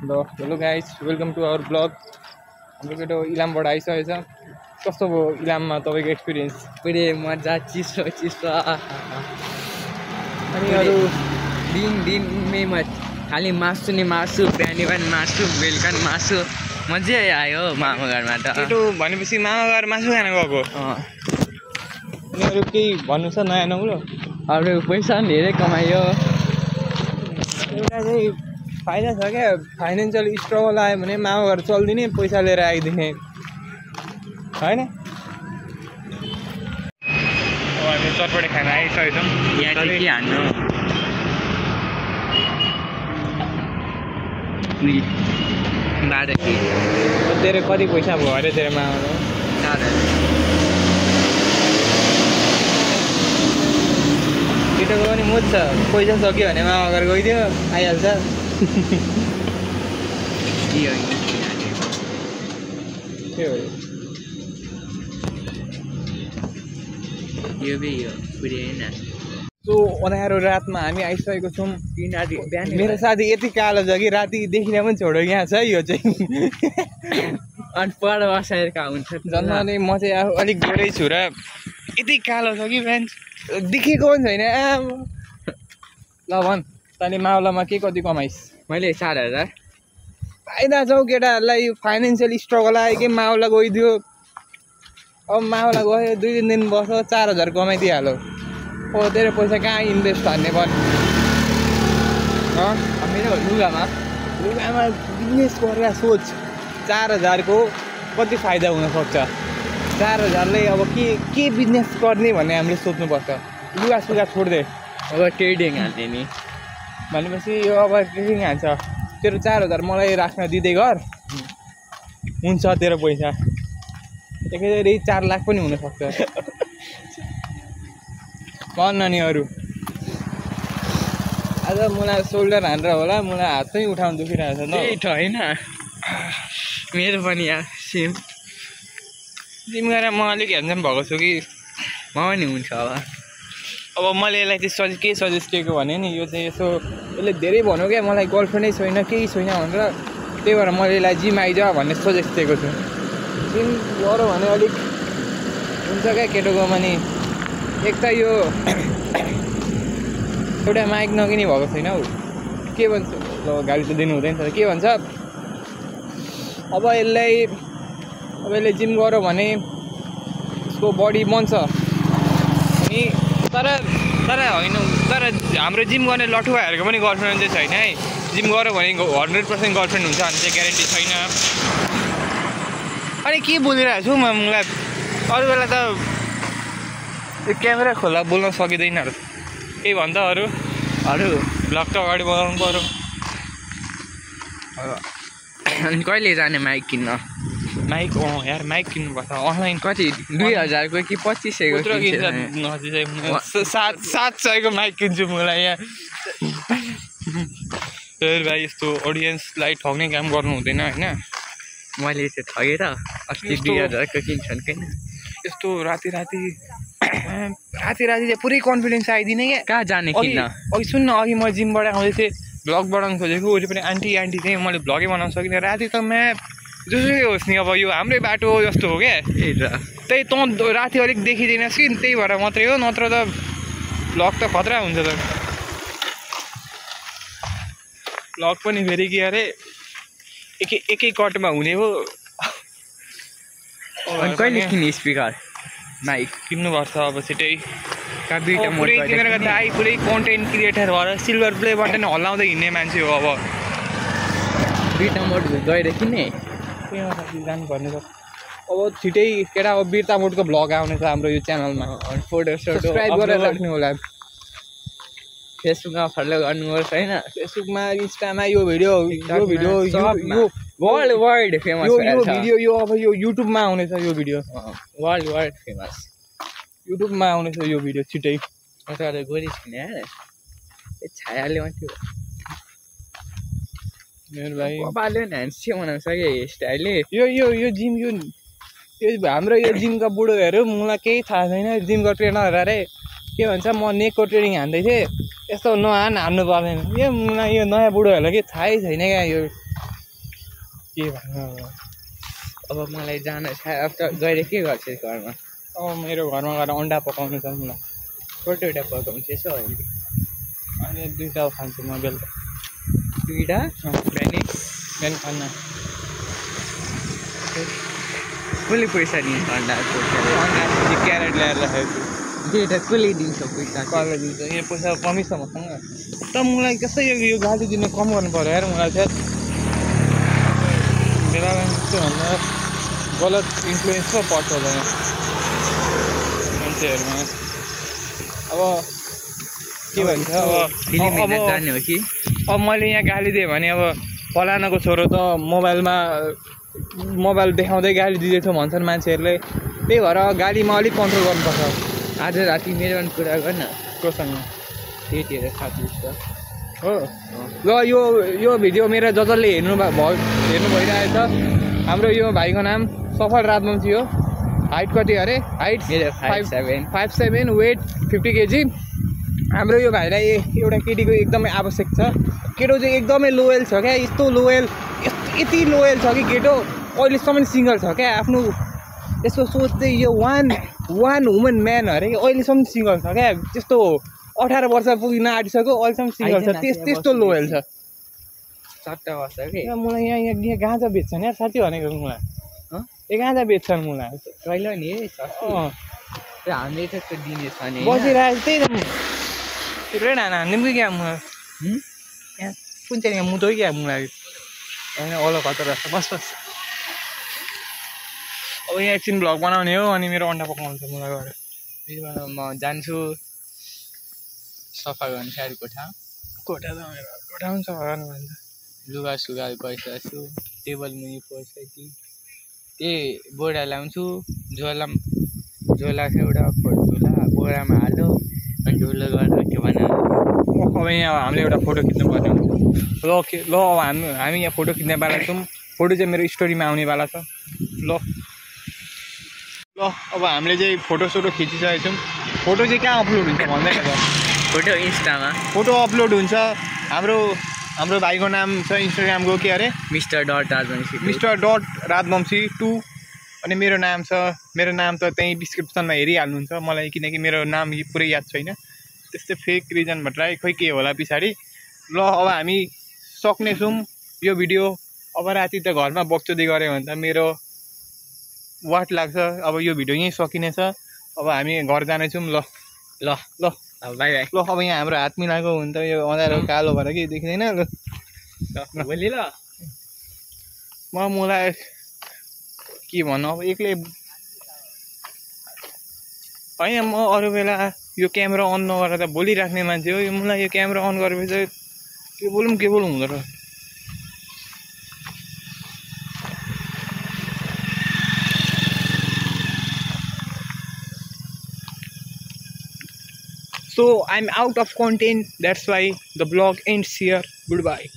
Hello guys, welcome to our blog. हाम्रो केटो इलामबाट आइसकेको छ। कस्तो भयो इलाममा तपाईँको एक्सपिरियन्स? पुरै मजा, चिसो चिसो। अनि अरू दिनमै खालि मासु नि मासु, बिहानी पनि मासु, बेलुका नि मासु। मजै आयो मामाघरमा त। केटो भनेपछि मामाघर मासु खान गएको। अनि अरू केही भन्नु छ नयाँ नौलो? अरू पैसा पनि धेरै कमायो। एउटा चाहिँ फाइदा छ क्या, फाइनेन्सियल स्ट्रगल आयो भने मामाघर चल्दिने, पैसा लिएर आइदिने होइन। अब हामी चटपटे खाना आइसकेको छौँ। यहाँ चाहिँ के हान्नु? बाह्र के तेरो कति पैसा भयो अरे तेरो मामाको? 4,000। केटोको पनि मोज छ, पैसा सक्यो भने मामाघर गइदियो आइहाल्छ। के हो यो बे यो पुरै हैन। सो अँध्यारो रातमा हामी आइसकेको छौँ। बिहान मेरो साथी यति कालो छ कि राति देखिन पनि छोडो यहाँ छ यो चाहिँ। अनि पर बसाएका हुन्छ जन्मले म चाहिँ अलिक गोरै छु र यति कालो छ कि फ्रेन्ड देखेको पनि छैन। ल भन्, तैँले मावलामा के कति कमाइस्? मैले 4,000। फाइदा छ हौ केटाहरूलाई। फाइनेन्सियल स्ट्रगल आयो कि मावला गइदियो। अब मावला गयो 2-3 दिन बस्यो 4,000 कमाइदिइहाल्यो। ओ तेरो पैसा कहाँ इन्भेस्ट हान्ने पनि? मेरो लुगामा बिजनेस गरेर सोच। 4,000 को कति फाइदा हुनसक्छ? 4,000ले अब के बिजनेस गर्ने भन्ने हामीले सोच्नुपर्छ। लुगा सुगा छोड्दे, अब ट्रेडिङ हाल्ने नि भनेपछि यो अब ट्रेडिङ हान्छ। तेरो 4,000 मलाई राख्न दिँदै गर, हुन्छ तेरो पैसा। एकैचोटि 4 लाख पनि हुनसक्छ। भन्न नि अरू। आज मलाई सोल्डर हानेर होला, मलाई हात पनि उठाउनु दुखिरहेको छ। त्यही त होइन, मेरो पनि यहाँ सेम। जिम गरेर म अलिक ह्यान्डसम भएको छु कि म पनि हुन्छ अब मैले यसलाई चाहिँ के सजेस्ट गरेको भने नि, यो चाहिँ यसो यसले धेरै भन्यो क्या मलाई गर्लफ्रेन्डै छैन केही छैन भनेर, त्यही भएर मैले यसलाई जिम आइज भन्ने सजेस्ट दिएको छु। जिम गऱ्यो भने अलिक हुन्छ क्या केटोकोमा नि। एक त यो एउटा माइक नकिनी भएको छैन हौ। के भन्छ, गाडी त दिनु हुँदैन। के भन्छ अब यसले जिम गऱ्यो भने यसको बडी बन्छ अनि तर होइन, तर हाम्रो जिम गर्ने लठुवाहरूको पनि गर्लफ्रेन्ड चाहिँ छैन है। जिम गऱ्यो भने 100% गर्लफ्रेन्ड हुन्छ भने चाहिँ ग्यारेन्टी छैन। अनि के बोलिरहेको छु मलाई अरू बेला त क्यामेरा खोला बोल्न सकिँदैन। केही भन्छ अरू भ्लग त अगाडि बनाउनु पऱ्यो। अनि कहिले जाने माइक किन्न? माइक यार माइक किन्नुपर्छ अनलाइन। कति 2,000 को कि 2500 को? 700 माइक किन्छु मलाई यहाँ। भाइ यस्तो अडियन्सलाई ठग्ने काम गर्नु हुँदैन होइन। मैले चाहिँ ठगेर अस्ति 2,000 को किन्छन् किन? यस्तो राति चाहिँ पुरै कन्फिडेन्स आइदिने क्या। कहाँ जाने किन्न? अघि सुन्न, अघि म जिमबाट आउँदै थिएँ, भ्लग बनाउनु खोजेको। वरिपरि आन्टी चाहिँ मैले भ्लगै बनाउन सकिनँ। राति त म्याप जसुकै होस् नि, अब यो हाम्रै बाटो जस्तो हो क्या। त्यही त राति अलिक देखिँदैनस् कि, त्यही भएर मात्रै हो, नत्र त भ्लग त खतरा हुन्छ त। भ्लग पनि फेरि के अरे एकै कटमा हुने हो। अनि कहिले किन्ने स्पिकर माइक? किन्नुपर्छ अब छिटै। दुईटा मोड तिमीहरूको दाइ पुरै कन्टेन्ट क्रिएटर भएर सिल्भर प्ले बटन हल्लाउँदै हिँड्ने मान्छे हो। अब 2टा मोड गएर किन्ने जानुपर्ने छ। अब छिटै केटा अब बिर्ता मोडको भ्लग आउने छ हाम्रो यो च्यानलमा। फोटो सब्सक्राइब गरेर राख्नु होला। फेसबुकमा फलो गर्नुहोस् होइन। फेसबुकमा, इन्स्टामा यो भिडियो वर्ल्ड फेमस यो अब यो युट्युबमा आउनेछ। यो भिडियो वर्ल्ड फेमस युट्युबमा आउनेछ यो भिडियो छिटै। तपाईँहरू गोरिस किने छायाले मात्रै हो मेरो भाइ। कपालले ह्यान्डसी बनाउँछ कि स्टाइलले। यो जिम यो हाम्रो यो जिमका बुढोहरू मलाई केही थाहा छैन। जिमको ट्रेनर अरे के भन्छ, म नेकको ट्रेनिङ हान्दै थिएँ, यस्तो हान्नु पर्दैन। यो नयाँ बुढोहरूलाई के थाहै छैन क्या। यो के भन्नु अब मलाई जान छ अब त गएर के गर्छु घरमा अब मेरो घरमा गएर अन्डा पकाउनु छ मलाई कतिवटा पकाउँछु यसो अहिले अनि 2टा खान्छु म बेलुका 2टा बिहानै बिहान खान्न कसले पैसा दिन्छ अन्डाको अन्डा क्यारेट ल्याएर राखेको छु दुईवटा कसले दिन्छ पैसा कसले दिन्छ यो पैसा कमी छ मसँग त मलाई कसै यो गाली दिन कम गर्नु पऱ्यो यार मलाई चाहिँ बेला भन्दा गलत इन्फ्लुएन्स पो पर्छ होला मान्छेहरूमा अब के भन्छ फिल्म हेर्न अब जाने हो कि अब मैले यहाँ गाली दिएँ भने अब फलानाको छोरो त मोबाइल देखाउँदै गाली दिँदैछ भन्छन् मान्छेहरूले त्यही भएर गालीमा अलिक कन्ट्रोल गर्नुपर्छ आज राति मेरो पनि कुरा गर्न कोसँग त्यतिखेर साथी छ हो ल यो भिडियो मेरो जसले हेर्नु भइरहेछ हाम्रो यो भाइको नाम सफल राजवंशी हो हाइट कति अरे हाइट मेरो 5'7" वेट 50 kg हाम्रो यो भाइलाई एउटा केटीको एकदमै आवश्यक छ केटो चाहिँ एकदमै लोयल छ क्या यस्तो लोयल यति लोयल छ कि केटो अहिलेसम्म सिङ्गल छ क्या आफ्नो यसको सोच चाहिँ यो वान वुमन म्यान अरे अहिलेसम्म सिङ्गल छ क्या त्यस्तो 18 वर्ष पुगिन आँटिसक्यो अहिलेसम्म सिङ्गल छ त्यस्तो लोयल छ 17 वर्ष कि मलाई यहाँ गाँजा बेच्छन् यार साथी भनेको मलाई ए गाँजा बेच्छन् मलाई कहिले नि हामीले त त्यो दिने छ नि बसिरहेको त्यही त थुप्रै नाना हान्दिउँ क्या मलाई यहाँ कुन चाहिँ यहाँ मुटो क्या मलाई होइन ओलो खतर रहेछ बस अब यहाँ एकछिन भ्लग बनाउने हो अनि मेरो अन्डा पकाउनु छ मलाई गएर त्यसो भए म जान्छु सफा गर्नु सायद कोठा कोठा त मेरो कोठा पनि सफा गर्नु भन्छ लुगा सुगा गइसकेछु टेबल मुनि पोसिसकेँ त्यही बोरा ल्याउँछु झोला छ एउटा झोला बोरामा हाल्यो अनि झोलो गरेर के भन अब यहाँ हामीले एउटा फोटो खिच्नुपर्ने हुन्छ ल अब हामी यहाँ फोटो खिच्ने बेला छौँ फोटो चाहिँ मेरो स्टोरीमा आउनेवाला छ ल अब हामीले चाहिँ फोटोसोटो खिचिसकेको छौँ फोटो चाहिँ कहाँ अपलोड हुन्छ भन्दैन त फोटो इन्स्टामा फोटो अपलोड हुन्छ हाम्रो भाइको नाम छ इन्स्टाग्रामको के अरे Mr.Radvamshi 2 अनि मेरो नाम त त्यहीँ डिस्क्रिप्सनमा हेरिहाल्नुहुन्छ मलाई किनकि मेरो नाम पुरै याद छैन त्यस्तै फेक रिजन भएर खोइ के होला पछाडि ल अब हामी सक्नेछौँ यो भिडियो अब राति त घरमा बक्चोदी गऱ्यो भने त मेरो वाट लाग्छ अब यो भिडियो यहीँ सकिनेछ अब हामी घर जानेछौँ ल बाई बाई ल अब यहाँ हाम्रो हात मिलाएको हुन्छ यो अँधारो कालो भएर के देखिँदैन ल भोलि ल मलाई के भन्नु अब एक्लै होइन म अरू बेला यो क्यामेरा अन नगरेर त बोलिराख्ने मान्छे हो यो मलाई यो क्यामेरा अन गरेपछि के बोलौँ हुँदो रहेछ So I'm out of content, that's why the vlog ends here. Goodbye.